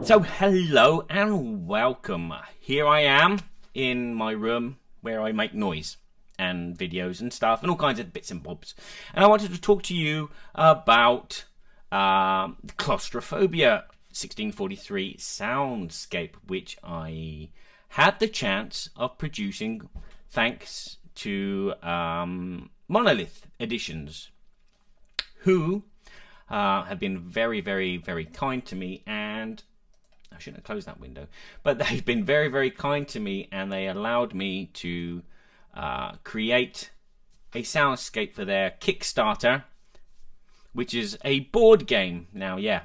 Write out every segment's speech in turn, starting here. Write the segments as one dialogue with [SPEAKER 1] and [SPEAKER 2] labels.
[SPEAKER 1] So hello and welcome. Here I am in my room where I make noise and videos and stuff and all kinds of bits and bobs. And I wanted to talk to you about Claustrophobia 1643 soundscape, which I had the chance of producing thanks to Monolith Editions, who have been very, very, very kind to me, and I shouldn't have closed that window, but they've been very, very kind to me, and they allowed me to create a soundscape for their Kickstarter, which is a board game. Now, yeah,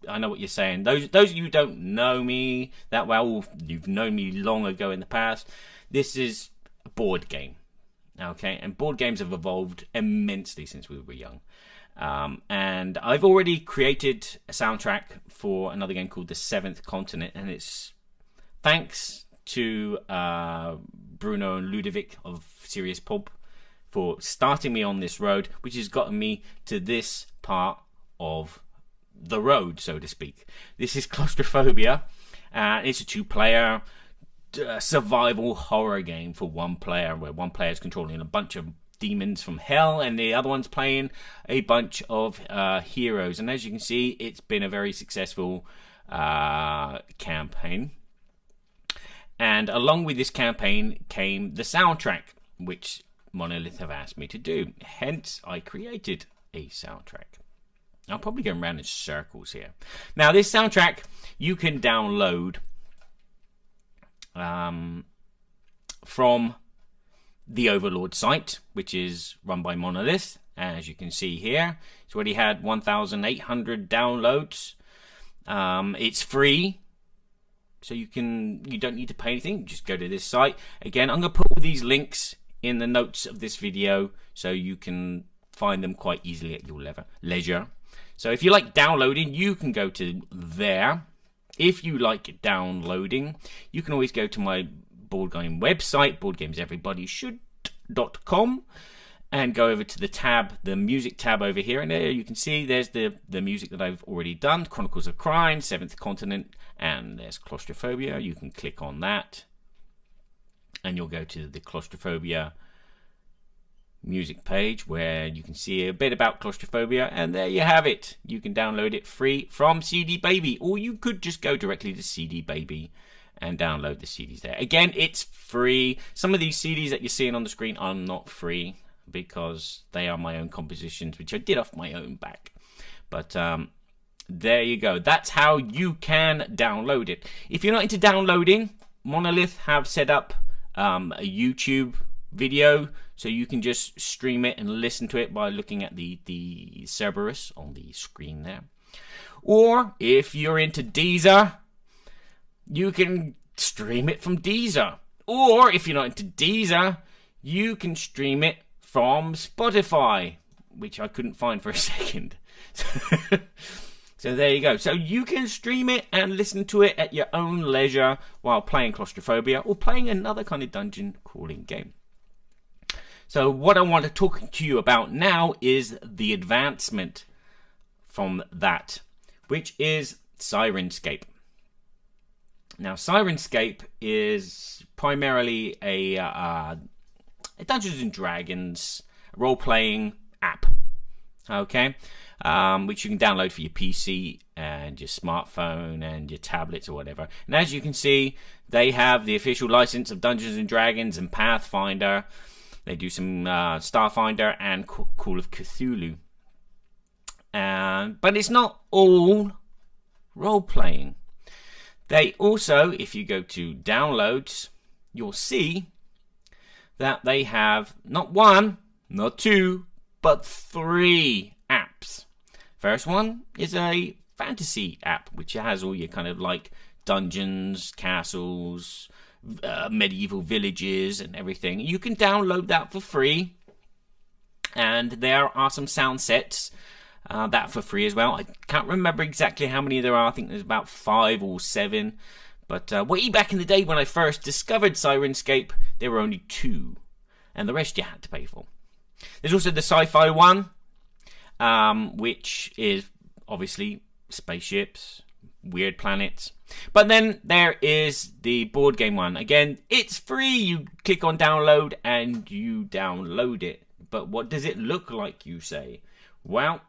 [SPEAKER 1] I know what you're saying. Those of you who don't know me that well, or you've known me long ago in the past, this is a board game, okay? And board games have evolved immensely since we were young. And I've already created a soundtrack for another game called The Seventh Continent, and it's thanks to Bruno and Ludovic of Serious Pulp for starting me on this road, which has gotten me to this part of the road, so to speak. This is Claustrophobia. It's a two-player survival horror game for one player, where one player is controlling a bunch of demons from hell and the other one's playing a bunch of heroes. And as you can see, it's been a very successful campaign. And along with this campaign came the soundtrack, which Monolith have asked me to do. Hence, I created a soundtrack. I'm probably going around in circles here. Now, this soundtrack you can download from the Overlord site, which is run by Monolith. As you can see here, it's already had 1,800 downloads. It's free, so you don't need to pay anything. Just go to this site. Again, I'm going to put all these links in the notes of this video, so you can find them quite easily at your leisure. So if you like downloading, you can go to there. If you like downloading, you can always go to my board game website, boardgameseverybodyshould.com, and go over to the tab, the music tab over here, and there you can see there's the music that I've already done: Chronicles of Crime, Seventh Continent, and there's Claustrophobia. You can click on that and you'll go to the Claustrophobia music page, where you can see a bit about Claustrophobia, and there you have it. You can download it free from CD Baby, or you could just go directly to CD Baby and download the CDs there. Again, it's free. Some of these CDs that you're seeing on the screen are not free because they are my own compositions, which I did off my own back. But there you go. That's how you can download it. If you're not into downloading, Monolith have set up a YouTube video, so you can just stream it and listen to it by looking at the Cerberus on the screen there. Or if you're into Deezer, you can stream it from Deezer. Or if you're not into Deezer, you can stream it from Spotify, which I couldn't find for a second. So there you go. So you can stream it and listen to it at your own leisure while playing Claustrophobia or playing another kind of dungeon crawling game. So what I want to talk to you about now is the advancement from that, which is Syrinscape. Now, Syrinscape is primarily a Dungeons and Dragons role-playing app, okay, which you can download for your PC and your smartphone and your tablets or whatever. And as you can see, they have the official license of Dungeons and Dragons and Pathfinder. They do some Starfinder and Call of Cthulhu. But it's not all role-playing. They also, if you go to downloads, you'll see that they have not one, not two, but 3 apps. First one is a fantasy app, which has all your kind of like dungeons, castles, medieval villages and everything. You can download that for free, and there are some sound sets that for free as well. I can't remember exactly how many there are. I think there's about 5 or 7, but way back in the day when I first discovered Syrinscape, there were only 2, and the rest you had to pay for. There's also the sci-fi one, which is obviously spaceships, weird planets. But then there is the board game one. Again, it's free. You click on download and you download it. But what does it look like, you say? Well,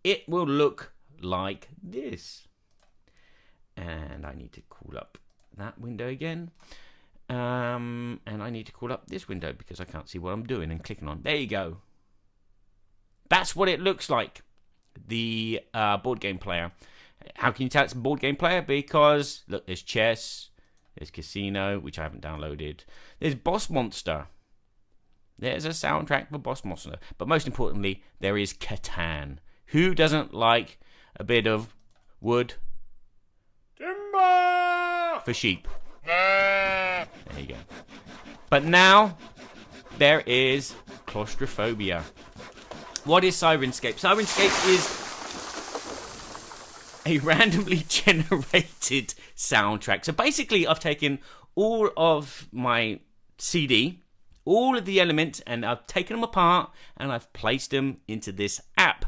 [SPEAKER 1] it will look like this. And I need to call up that window again. And I need to call up this window because I can't see what I'm doing and clicking on. There you go. That's what it looks like. The board game player. How can you tell it's a board game player? Because, look, there's chess, there's casino, which I haven't downloaded. There's Boss Monster. There's a soundtrack for Boss Monster. But most importantly, there is Catan. Who doesn't like a bit of wood? Timber! For sheep. There you go. But now, there is Claustrophobia. What is Syrinscape? Syrinscape is a randomly generated soundtrack. So basically, I've taken all of my CD, all of the elements, and I've taken them apart and I've placed them into this app.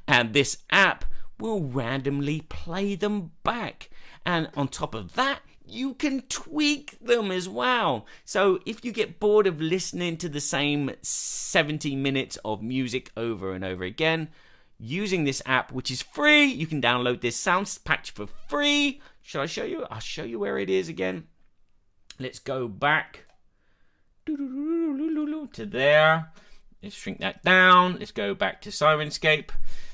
[SPEAKER 1] And this app will randomly play them back. And on top of that, you can tweak them as well. So if you get bored of listening to the same 70 minutes of music over and over again, using this app, which is free, you can download this sound patch for free. Shall I show you? I'll show you where it is again. Let's go back to there. Let's shrink that down. Let's go back to Syrinscape.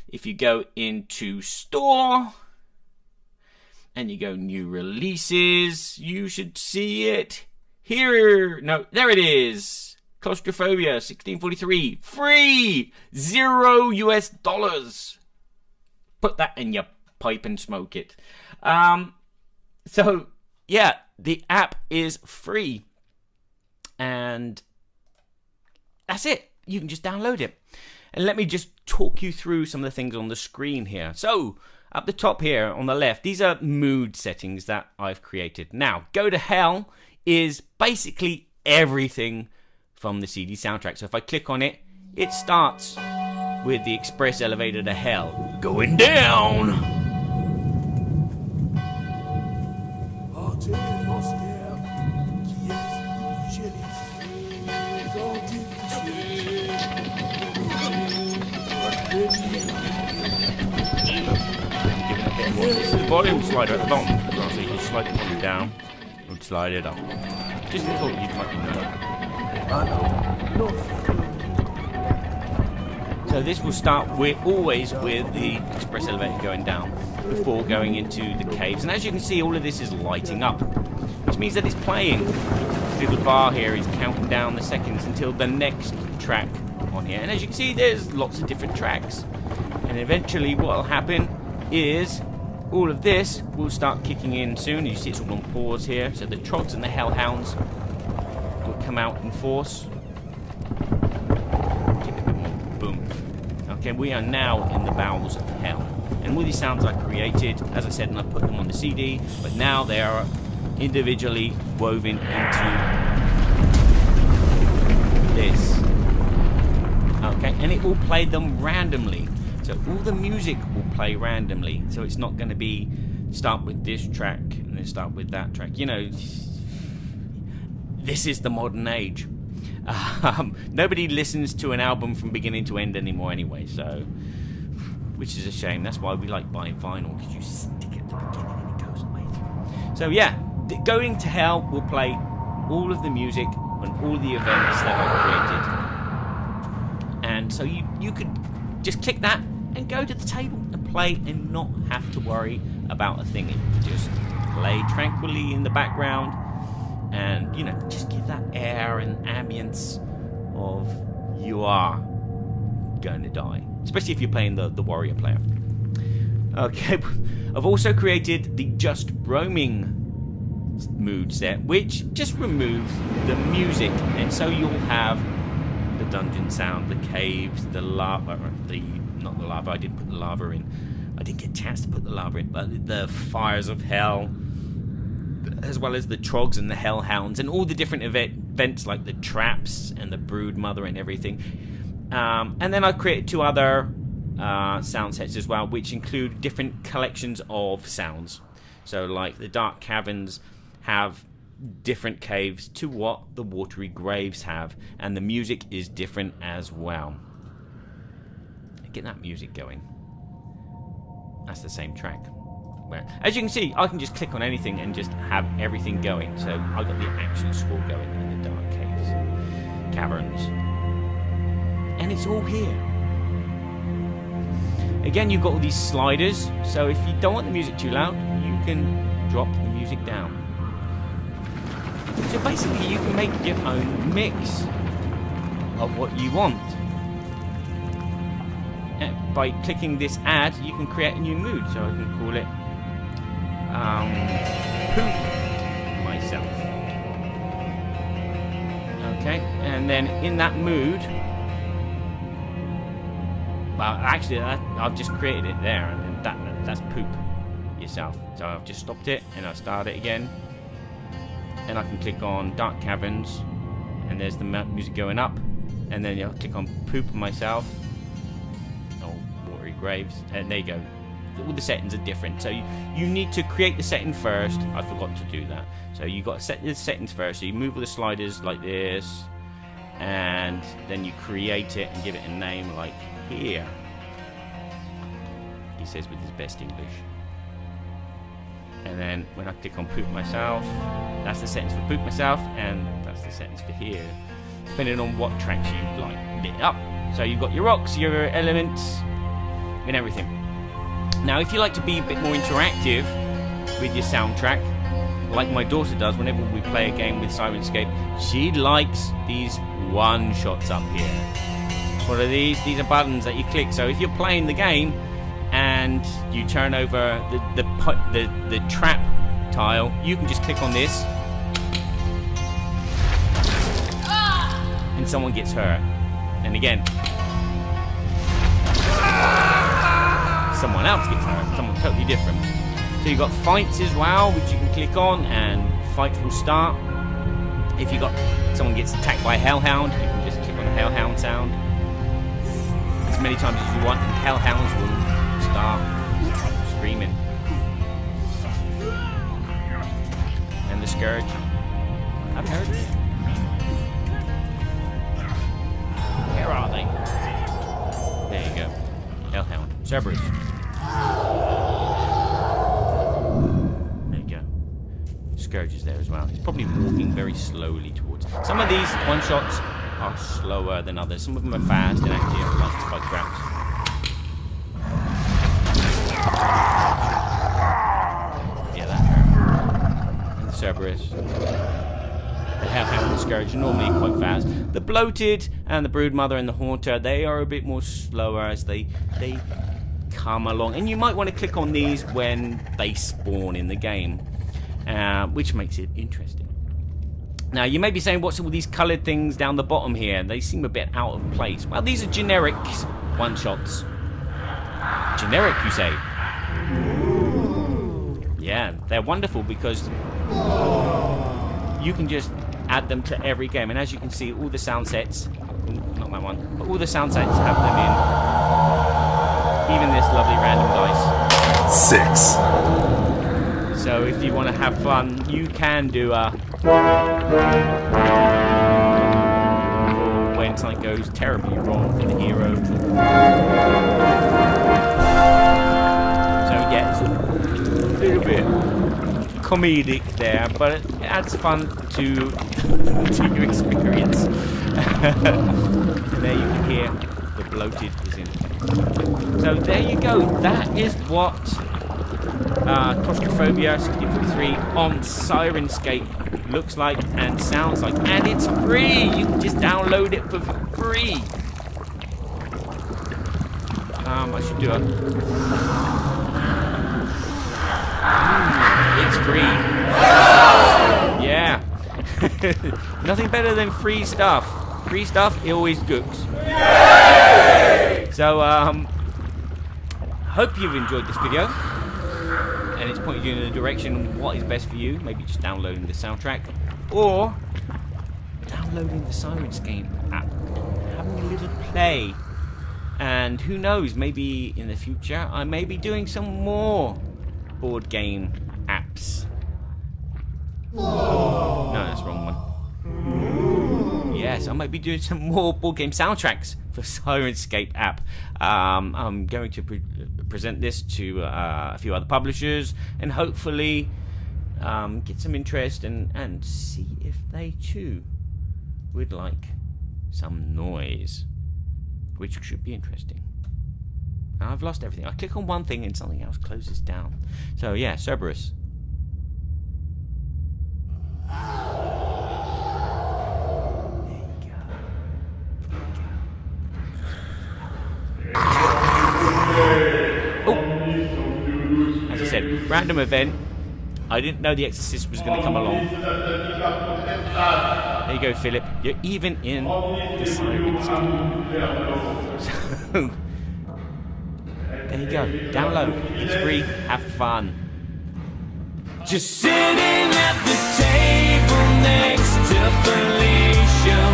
[SPEAKER 1] If you go into store and you go new releases, you should see it here. No, there it is. Claustrophobia 1643, free, $0 US. Put that in your pipe and smoke it. So yeah, the app is free, and that's it. You can just download it. And let me just talk you through some of the things on the screen here. So up the top here on the left, these are mood settings that I've created. Now, Go to Hell is basically everything from the CD soundtrack. So if I click on it, it starts with the express elevator to hell going down. This is the volume slider at the bottom. So you can slide the volume down and slide it up. Just a thought you might know. So this will start always with the express elevator going down before going into the caves. And as you can see, all of this is lighting up, which means that it's playing. This little bar here is counting down the seconds until the next track on here. And as you can see, there's lots of different tracks. And eventually what will happen is all of this will start kicking in soon. You see it's all on pause here. So the trogs and the hellhounds will come out in force. Give it a bit more boom. Okay, we are now in the bowels of hell. And all these sounds I created, as I said, and I put them on the CD, but now they are individually woven into this. Okay, and it will play them randomly. So all the music will play randomly. So it's not going to be start with this track and then start with that track. You know, this is the modern age. Nobody listens to an album from beginning to end anymore anyway, so, which is a shame. That's why we like buying vinyl, because you stick it at the beginning and it goes away through. So yeah, Going to Hell will play all of the music and all the events that I created. And so you could just click that and go to the table and play and not have to worry about a thing. It just play tranquilly in the background and, you know, just give that air and ambience of you are going to die. Especially if you're playing the warrior player. Okay, I've also created the Just Roaming mood set, which just removes the music. And so you'll have the dungeon sound, the caves, the lava, not the lava, I didn't put the lava in. I didn't get a chance to put the lava in, but the fires of hell, as well as the trogs and the hellhounds, and all the different events like the traps and the brood mother and everything. And then I created two other sound sets as well, which include different collections of sounds. So like the dark caverns have different caves to what the watery graves have, and the music is different as well. Get that music going. That's the same track. Where, as you can see, I can just click on anything and just have everything going. So I've got the action score going in the dark caves, caverns, and it's all here. Again, you've got all these sliders, so if you don't want the music too loud, you can drop the music down. So basically, you can make your own mix of what you want. And by clicking this add, you can create a new mood. So I can call it Poop Myself. Okay, and then in that mood, well, actually, I've just created it there, and that's Poop Yourself. So I've just stopped it, and I'll start it again. And I can click on Dark Caverns, and there's the music going up. And then I'll click on Poop Myself, or Watery Graves, and there you go. All the settings are different, so you need to create the setting first. I forgot to do that. So you got to set the settings first. So you move all the sliders like this, and then you create it and give it a name like here. He says with his best English. And then when I click on Poop Myself, that's the settings for Poop Myself, and that's the settings for here, depending on what tracks you like lit up. So you've got your rocks, your elements, and everything. Now, if you like to be a bit more interactive with your soundtrack, like my daughter does whenever we play a game with Syrinscape, she likes these one-shots up here. What are these? These are buttons that you click. So if you're playing the game and you turn over the trap tile, you can just click on this, and someone gets hurt. And again, someone else gets hurt, someone totally different. So you've got fights as well, which you can click on, and fights will start. If you got someone gets attacked by a hellhound, you can just click on the hellhound sound as many times as you want, and hellhounds will start screaming. And the scourge, I've heard it. Where are they? There you go. Hellhound. Cerberus. There you go. Scourge is there as well. He's probably walking very slowly towards. Some of these one-shots are slower than others. Some of them are fast and actually are like spike traps. Yeah, that hurt. And the Cerberus. The Hellhound and the Scourge are normally quite fast. The Bloated and the Broodmother and the Haunter, they are a bit more slower as they come along. And you might want to click on these when they spawn in the game, which makes it interesting. Now, you may be saying, what's all these coloured things down the bottom here? They seem a bit out of place. Well, these are generic one-shots. Generic, you say? Yeah, they're wonderful because you can just add them to every game. And as you can see, all the sound sets, not that one, but all the sound sets have them in. Even this lovely random dice. 6. So if you want to have fun, you can do a when something goes terribly wrong for the hero. So yeah, it's a little bit comedic there, but it adds fun to your experience. And there you can hear the Bloated is in. So there you go. That is what Claustrophobia 1643 on Syrinscape looks like and sounds like, and it's free. You can just download it for free. I should do it's free. Yeah. Nothing better than free stuff. Free stuff, it always gooks. So, hope you've enjoyed this video. And it's pointed you in the direction of what is best for you. Maybe just downloading the soundtrack, or downloading the Syrinscape app and having a little play And who knows, maybe in the future I may be doing some more board game apps. No, that's the wrong one. Yes, I might be doing some more board game soundtracks for Syrinscape app. I'm going to present this to a few other publishers and hopefully get some interest and see if they too would like some noise, which should be interesting. And I've lost everything. I click on one thing and something else closes down. So yeah, Cerberus. As I said, random event. I didn't know the Exorcist was going to come along. There you go, Philip. You're even in the Syrinscape. So, there you go. Download. It's free. Have fun. Just sitting at the table next to Felicia.